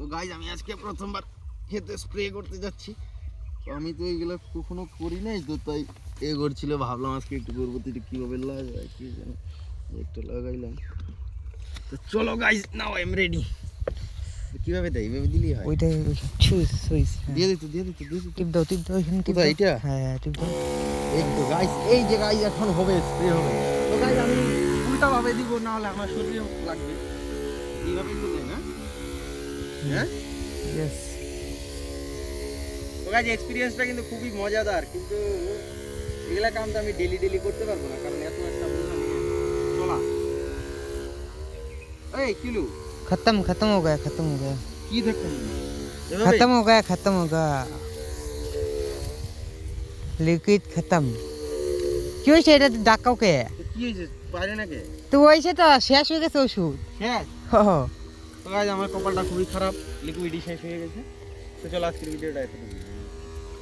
তো গাইজ আমি আজকে প্রথমবার খেতে স্প্রে করতে যাচ্ছি। তো আমি তো এইগুলো কখনো করি নাই, তো তাই এ করছিল, ভাবলাম আজকে একটু করবো। তো এটা কীভাবে লাগাই কি জানি, একটু লাগাইলাম। তো চলো guys, now I am ready. কিভাবে দেয়? এইভাবে দিলেই হয়? ওইটাই সুইচ সুইচ দিয়ে দিত টিপ দাও ওইখানে টিপ দাও। দাও। এইটা হ্যাঁ টিপ দাও। এই তো গাইজ, এই যে গাইজ এখন হবে, স্প্রে হবে। তো গাইজ আমি উল্টাভাবে দিব, না হলে আমার শরীরে লাগবে। এইভাবে তো দেয় না? হ্যাঁ ইয়েস। তো গাইজ এক্সপিরিয়েন্সটা কিন্তু খুবই মজাদার, কিন্তু এগুলা কাম তো আমি ডেলি করতে পারবো না, কারণ এত একটা বোঝা নিয়ে চলা। এই কিলু खत्म खत्म हो गया কি দেখুন, खत्म हो गया लिक्विड खत्म। কি হয়েছে এটা ডাকাও কে? কি হয়েছে পারে নাকি? তো হয়েছে তো, শেষ হয়ে গেছে ওষুধ। হ্যাঁ হো তো গাইজ আমার কপালটা খুবই খারাপ, লিকুইডই শেষ হয়ে গেছে। তো চলো আজকের ভিডিওটা এতটুকু।